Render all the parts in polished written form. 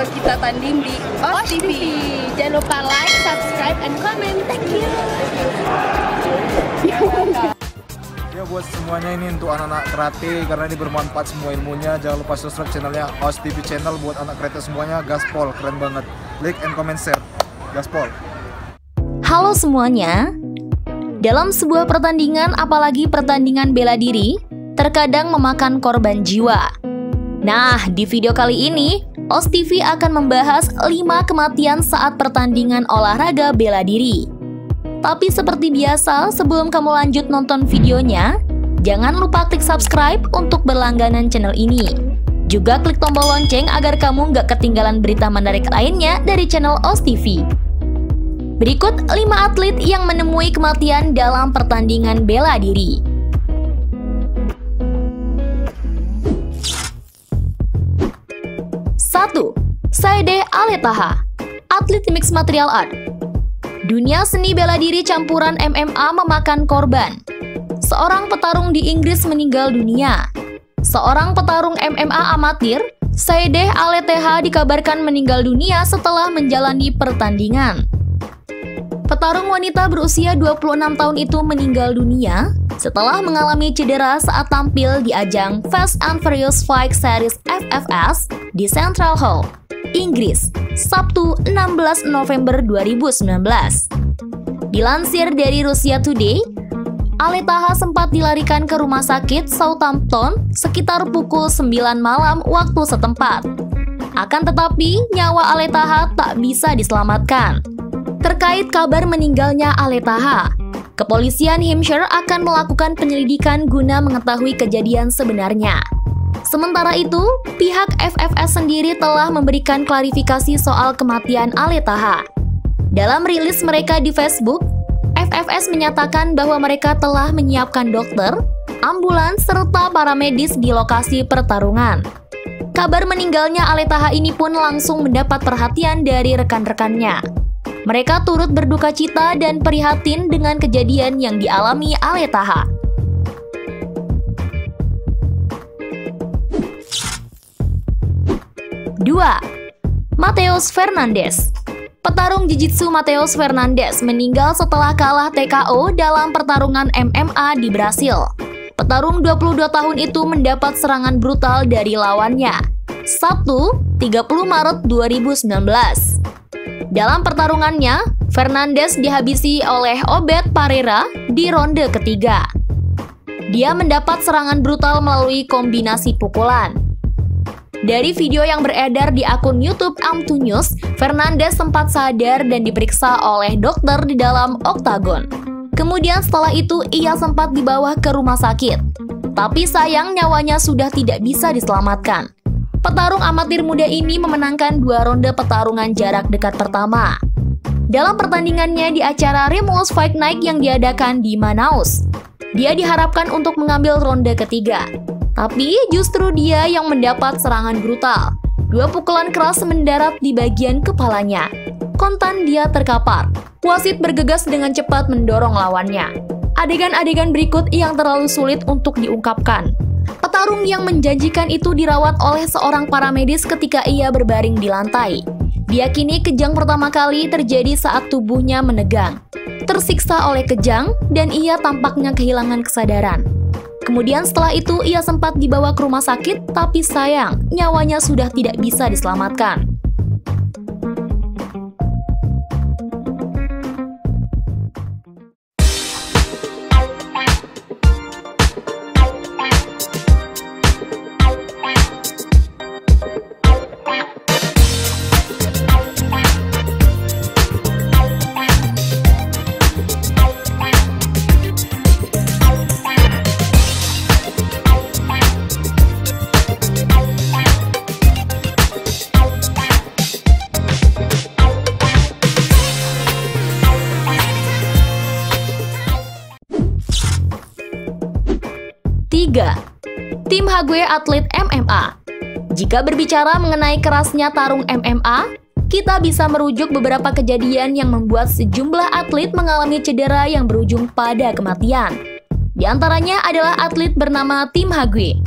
video kita tanding di OS TV. Jangan lupa like, subscribe, and comment. Thank you. Ya buat semuanya ini untuk anak-anak karate karena ini bermanfaat semua ilmunya. Jangan lupa subscribe channelnya OS TV channel buat anak karate semuanya. Gaspol keren banget. Like and comment share. Gaspol. Halo semuanya. Dalam sebuah pertandingan, apalagi pertandingan bela diri, terkadang memakan korban jiwa. Nah, di video kali ini, OS TV akan membahas 5 kematian saat pertandingan olahraga bela diri. Tapi seperti biasa, sebelum kamu lanjut nonton videonya, jangan lupa klik subscribe untuk berlangganan channel ini. Juga klik tombol lonceng agar kamu nggak ketinggalan berita menarik lainnya dari channel OS TV. Berikut 5 atlet yang menemui kematian dalam pertandingan bela diri. 1. Saideh Aletaha, atlet mixed martial art. Dunia seni bela diri campuran MMA memakan korban. Seorang petarung di Inggris meninggal dunia. Seorang petarung MMA amatir, Saideh Aletaha dikabarkan meninggal dunia setelah menjalani pertandingan. Petarung wanita berusia 26 tahun itu meninggal dunia setelah mengalami cedera saat tampil di ajang Fast and Furious Fight Series FFS di Central Hall, Inggris, Sabtu 16 November 2019. Dilansir dari Russia Today, Aletaha sempat dilarikan ke rumah sakit Southampton sekitar pukul 9 malam waktu setempat. Akan tetapi, nyawa Aletaha tak bisa diselamatkan. Terkait kabar meninggalnya Aletaha, kepolisian Hampshire akan melakukan penyelidikan guna mengetahui kejadian sebenarnya. Sementara itu, pihak FFS sendiri telah memberikan klarifikasi soal kematian Aletaha. Dalam rilis mereka di Facebook, FFS menyatakan bahwa mereka telah menyiapkan dokter, ambulans, serta para medis di lokasi pertarungan. Kabar meninggalnya Aletaha ini pun langsung mendapat perhatian dari rekan-rekannya. Mereka turut berduka cita dan prihatin dengan kejadian yang dialami Aletaha. Dua, Mateus Fernandes. Petarung jiu-jitsu Mateus Fernandes meninggal setelah kalah TKO dalam pertarungan MMA di Brasil. Petarung 22 tahun itu mendapat serangan brutal dari lawannya. Sabtu, 30 Maret 2019. Dalam pertarungannya, Fernandes dihabisi oleh Obed Pereira di ronde ketiga. Dia mendapat serangan brutal melalui kombinasi pukulan. Dari video yang beredar di akun YouTube Am2 News, Fernandes sempat sadar dan diperiksa oleh dokter di dalam oktagon. Kemudian setelah itu ia sempat dibawa ke rumah sakit. Tapi sayang nyawanya sudah tidak bisa diselamatkan. Petarung amatir muda ini memenangkan 2 ronde pertarungan jarak dekat pertama. Dalam pertandingannya di acara Remorse Fight Night yang diadakan di Manaus, dia diharapkan untuk mengambil ronde ketiga. Tapi justru dia yang mendapat serangan brutal. 2 pukulan keras mendarat di bagian kepalanya. Kontan dia terkapar. Wasit bergegas dengan cepat mendorong lawannya. Adegan-adegan berikut yang terlalu sulit untuk diungkapkan. Petarung yang menjanjikan itu dirawat oleh seorang paramedis ketika ia berbaring di lantai. Diyakini kejang pertama kali terjadi saat tubuhnya menegang, tersiksa oleh kejang, dan ia tampaknya kehilangan kesadaran. Kemudian setelah itu ia sempat dibawa ke rumah sakit, tapi sayang, nyawanya sudah tidak bisa diselamatkan. 3. Tim Hagwee atlet MMA. Jika berbicara mengenai kerasnya tarung MMA, kita bisa merujuk beberapa kejadian yang membuat sejumlah atlet mengalami cedera yang berujung pada kematian. Di antaranya adalah atlet bernama Tim Hagwee.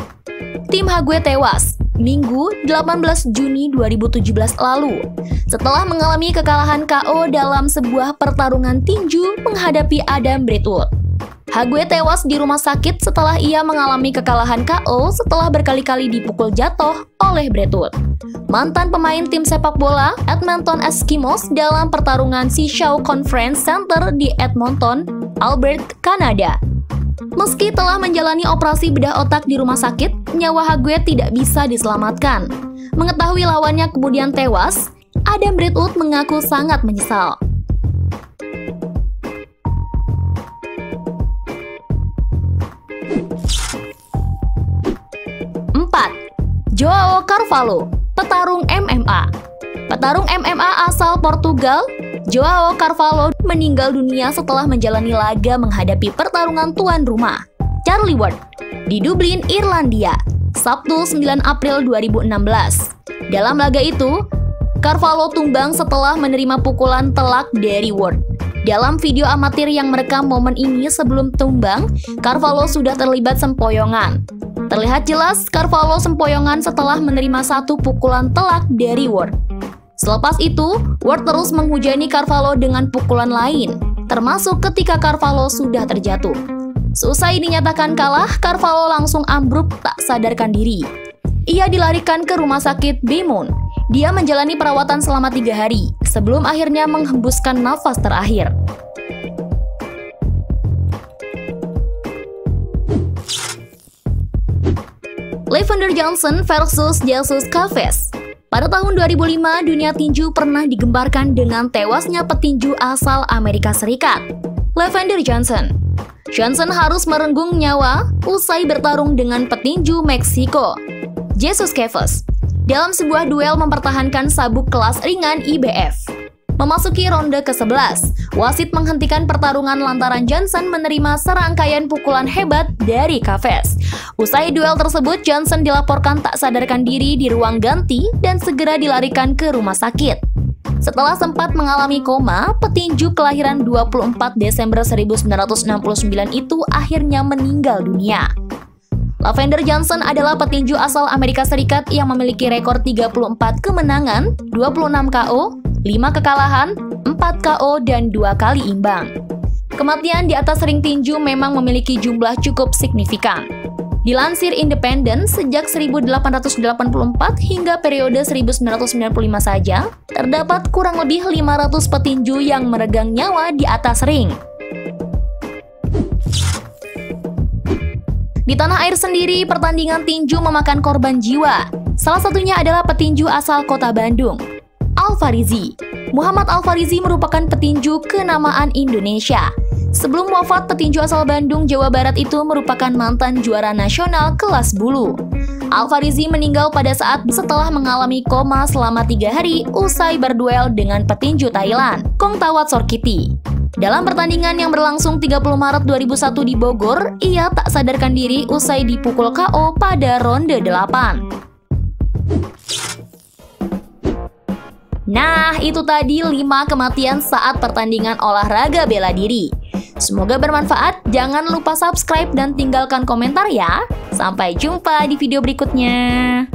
Tim Hagwee tewas Minggu 18 Juni 2017 lalu, setelah mengalami kekalahan KO dalam sebuah pertarungan tinju menghadapi Adam Bradwood. Hague tewas di rumah sakit setelah ia mengalami kekalahan KO setelah berkali-kali dipukul jatuh oleh Bradwood, mantan pemain tim sepak bola Edmonton Eskimos dalam pertarungan Seashore Conference Center di Edmonton, Alberta, Kanada. Meski telah menjalani operasi bedah otak di rumah sakit, nyawa Hague tidak bisa diselamatkan. Mengetahui lawannya kemudian tewas, Adam Bradwood mengaku sangat menyesal. Joao Carvalho, petarung MMA. Petarung MMA asal Portugal, Joao Carvalho meninggal dunia setelah menjalani laga menghadapi pertarungan tuan rumah, Charlie Ward, di Dublin, Irlandia, Sabtu 9 April 2016. Dalam laga itu, Carvalho tumbang setelah menerima pukulan telak dari Ward. Dalam video amatir yang merekam momen ini sebelum tumbang, Carvalho sudah terlibat sempoyongan. Terlihat jelas Carvalho sempoyongan setelah menerima satu pukulan telak dari Ward. Selepas itu, Ward terus menghujani Carvalho dengan pukulan lain, termasuk ketika Carvalho sudah terjatuh. Seusai dinyatakan kalah, Carvalho langsung ambruk tak sadarkan diri. Ia dilarikan ke rumah sakit Beaumont. Dia menjalani perawatan selama 3 hari, sebelum akhirnya menghembuskan nafas terakhir. Lavender Johnson versus Jesus Chavez. Pada tahun 2005, dunia tinju pernah digembarkan dengan tewasnya petinju asal Amerika Serikat, Lavender Johnson. Johnson harus merenggung nyawa usai bertarung dengan petinju Meksiko, Jesus Chavez, dalam sebuah duel mempertahankan sabuk kelas ringan IBF. Memasuki ronde ke-11, wasit menghentikan pertarungan lantaran Johnson menerima serangkaian pukulan hebat dari Chavez. Usai duel tersebut, Johnson dilaporkan tak sadarkan diri di ruang ganti dan segera dilarikan ke rumah sakit. Setelah sempat mengalami koma, petinju kelahiran 24 Desember 1969 itu akhirnya meninggal dunia. Lavender Johnson adalah petinju asal Amerika Serikat yang memiliki rekor 34 kemenangan, 26 KO, 5 kekalahan, 4 KO, dan 2 kali imbang. Kematian di atas ring tinju memang memiliki jumlah cukup signifikan. Dilansir Independent, sejak 1884 hingga periode 1995 saja, terdapat kurang lebih 500 petinju yang meregang nyawa di atas ring. Di tanah air sendiri, pertandingan tinju memakan korban jiwa. Salah satunya adalah petinju asal kota Bandung, Al-Farizi. Muhammad Al-Farizi merupakan petinju kenamaan Indonesia. Sebelum wafat, petinju asal Bandung, Jawa Barat itu merupakan mantan juara nasional kelas bulu. Al-Farizi meninggal pada saat setelah mengalami koma selama 3 hari usai berduel dengan petinju Thailand, Kongtawat Sorkiti. Dalam pertandingan yang berlangsung 30 Maret 2001 di Bogor, ia tak sadarkan diri usai dipukul KO pada ronde 8. Nah, itu tadi 5 kematian saat pertandingan olahraga bela diri. Semoga bermanfaat, jangan lupa subscribe dan tinggalkan komentar ya. Sampai jumpa di video berikutnya.